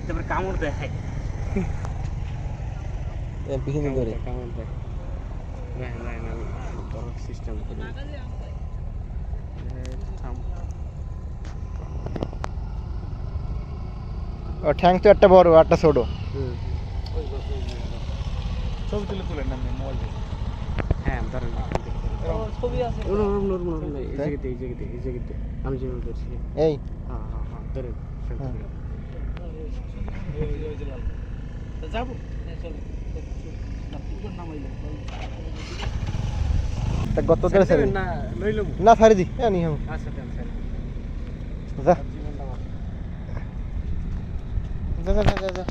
তারপর কামড় দেয় এর পিছনে ধরে কামড় দেয় না না না তোর সিস্টেম করে ও ঠ্যাং তো একটা বড় একটা ছোট ছবি তুলে তুলে না মোবাইল হ্যাঁ ধরেন ছবি আছে এই জায়গাতে আমি যেভাবে করছি এই হ্যাঁ হ্যাঁ হ্যাঁ ধরেন যাবো তা গত ধরে ছেড়ে না লইলাম না ছাড়ি দি এ নি হাম আচ্ছা দেন স্যার যা জীবনটা যা যা যা